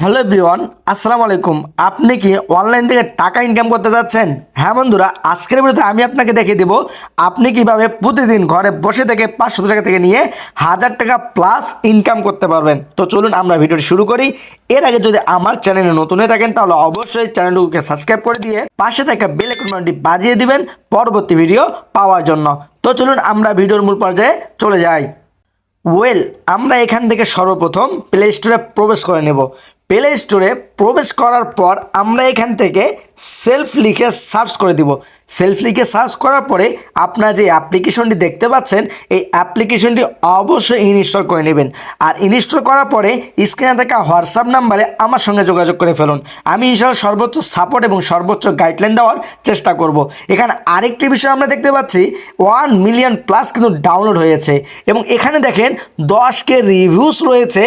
Hello everyone, আসসালামু আলাইকুম। আপনি কি অনলাইন থেকে টাকা ইনকাম করতে যাচ্ছেন? হ্যাঁ বন্ধুরা, আজকের ভিডিওতে আমি আপনাকে দেখিয়ে দেব আপনি কিভাবে প্রতিদিন ঘরে বসে থেকে 500 টাকা থেকে নিয়ে 1000 টাকা প্লাস ইনকাম করতে পারবেন। তো চলুন আমরা ভিডিওটি শুরু করি। এর আগে যদি আমার চ্যানেলে নতুন হয়ে থাকেন তাহলে অবশ্যই চ্যানেলটিকে সাবস্ক্রাইব করে দিয়ে পাশে থাকা বেল আইকনটি বাজিয়ে দিবেন পরবর্তী ভিডিও পাওয়ার জন্য। তো চলুন আমরা ভিডিওর মূল পর্যায়ে চলে যাই। আমরা এখান থেকে সর্বপ্রথম প্লে স্টোরে প্রবেশ করে নেব। প্লে স্টোরে প্রবেশ করার পর আমরা এখান থেকে সেলফ লিখে সার্চ করে দিব। সেলফ লিখে সার্চ করার পরে আপনারা যে অ্যাপ্লিকেশনটি দেখতে পাচ্ছেন এই অ্যাপ্লিকেশনটি অবশ্যই ইনস্টল করে নেবেন। আর ইনস্টল করার পরে স্ক্রিনে থাকা হোয়াটসঅ্যাপ নাম্বারে আমার সঙ্গে যোগাযোগ করে ফেলুন। আমি ইনশাআল্লাহ সর্বোচ্চ সাপোর্ট এবং সর্বোচ্চ গাইডলাইন দেওয়ার চেষ্টা করব। এখানে আরেকটি বিষয় আমরা দেখতে পাচ্ছি 1 মিলিয়ন প্লাস কিন্তু ডাউনলোড হয়েছে এবং এখানে দেখেন 10K রিভিউস রয়েছে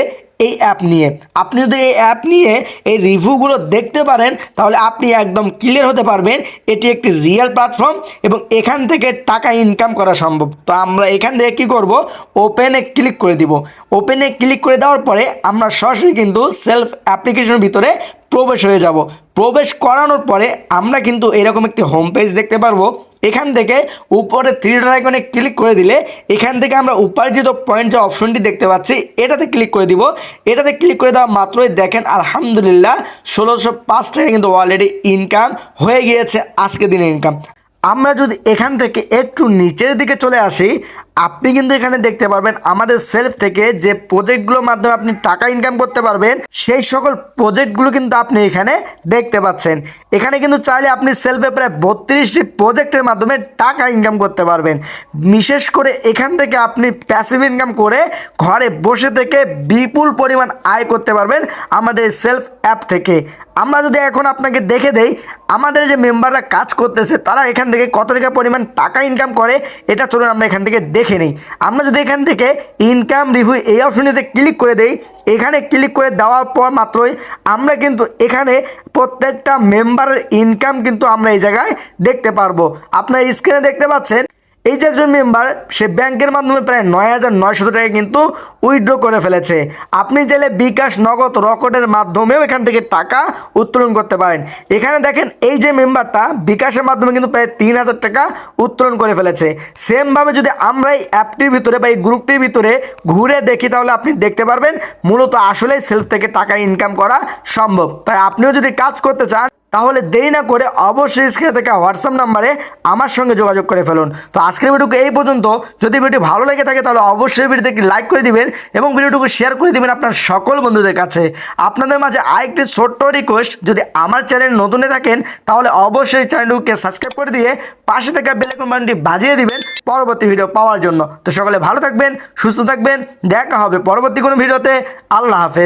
এই অ্যাপ নিয়ে। আপনি যদি এই অ্যাপ নিয়ে এই রিভিউগুলো দেখতে পারেন তাহলে আপনি একদম ক্লিয়ার হতে পারবেন এটি একটি রিয়েল প্ল্যাটফর্ম এবং এখান থেকে টাকা ইনকাম করা সম্ভব। তো আমরা এখান থেকে কী করব, ওপেনে ক্লিক করে দিব। ওপেনে ক্লিক করে দেওয়ার পরে আমরা সরাসরি কিন্তু সেলফ অ্যাপ্লিকেশনের ভিতরে প্রবেশ হয়ে যাব। প্রবেশ করানোর পরে আমরা কিন্তু এরকম একটি হোম পেজ দেখতে পারবো। এখান থেকে উপরে 3 ডট আইকনে ক্লিক করে দিলে এখান থেকে আমরা উপার্জিত পয়েন্ট যে অপশনটি দেখতে পাচ্ছি এটাতে ক্লিক করে দিব। এটাতে ক্লিক করে দেওয়া মাত্রই দেখেন আলহামদুলিল্লাহ 1605 টাকা কিন্তু অলরেডি ইনকাম হয়ে গিয়েছে আজকের দিনের ইনকাম। আমরা যদি এখান থেকে একটু নিচের দিকে চলে আসি আপনি কিন্তু এখানে দেখতে পারবেন আমাদের সেলফ থেকে যে প্রজেক্টগুলোর মাধ্যমে আপনি টাকা ইনকাম করতে পারবেন সেই সকল প্রজেক্টগুলো কিন্তু আপনি এখানে দেখতে পাচ্ছেন। এখানে কিন্তু চাইলে আপনি সেলফে প্রায় 32টি প্রজেক্টের মাধ্যমে টাকা ইনকাম করতে পারবেন। বিশেষ করে এখান থেকে আপনি প্যাসিভ ইনকাম করে ঘরে বসে থেকে বিপুল পরিমাণ আয় করতে পারবেন আমাদের সেলফ অ্যাপ থেকে। আমরা যদি এখন আপনাকে দেখে দেই আমাদের যে মেম্বাররা কাজ করতেছে তারা এখান থেকে কত টাকা পরিমাণ টাকা ইনকাম করে এটা চলুন আমরা এখান থেকে দেখে নেই। আমরা যদি এখান থেকে ইনকাম রিভিউ এই অপশনটিতে ক্লিক করে দেই, এখানে ক্লিক করে দেওয়ার পর মাত্রই আমরা কিন্তু এখানে প্রত্যেকটা মেম্বারের ইনকাম কিন্তু আমরা এই জায়গায় দেখতে পারবো। আপনারা স্ক্রিনে দেখতে পাচ্ছেন এই যে একজন মেম্বার সে ব্যাংকের মাধ্যমে প্রায় 9900 টাকা কিন্তু উইথড্র করে ফেলেছে। আপনি চাইলে বিকাশ, নগদ, রকেটের মাধ্যমেও এখান থেকে টাকা উত্তোলন করতে পারেন। এখানে দেখেন এই যে মেম্বারটা বিকাশের মাধ্যমে কিন্তু প্রায় 3000 টাকা উত্তোলন করে ফেলেছে। সেমভাবে যদি আমরা এই অ্যাপটির ভিতরে বা এই গ্রুপটির ভিতরে ঘুরে দেখি তাহলে আপনি দেখতে পারবেন মূলত আসলেই সেলফ থেকে টাকা ইনকাম করা সম্ভব। তাই আপনিও যদি কাজ করতে চান তাহলে দেরি না করে অবশ্যই স্ক্রিনে থাকা হোয়াটসঅ্যাপ নাম্বারে আমার সঙ্গে যোগাযোগ করে ফেলুন। তো আজকের ভিডিওকে এই পর্যন্ত। যদি ভিডিওটি ভালো লেগে থাকে তাহলে অবশ্যই ভিডিওতে একটি লাইক করে দিবেন এবং ভিডিওটুকু শেয়ার করে দিবেন আপনার সকল বন্ধুদের কাছে। আপনাদের মাঝে আরেকটি ছোট্ট রিকোয়েস্ট, যদি আমার চ্যানেল নতুন হয়ে থাকেন তাহলে অবশ্যই চ্যানেলটিকে সাবস্ক্রাইব করে দিয়ে পাশে থাকা বেল আইকন বাটনটি বাজিয়ে দিবেন পরবর্তী ভিডিও পাওয়ার জন্য। তো সকলে ভালো থাকবেন, সুস্থ থাকবেন, দেখা হবে পরবর্তী কোনো ভিডিওতে। আল্লাহ হাফেজ।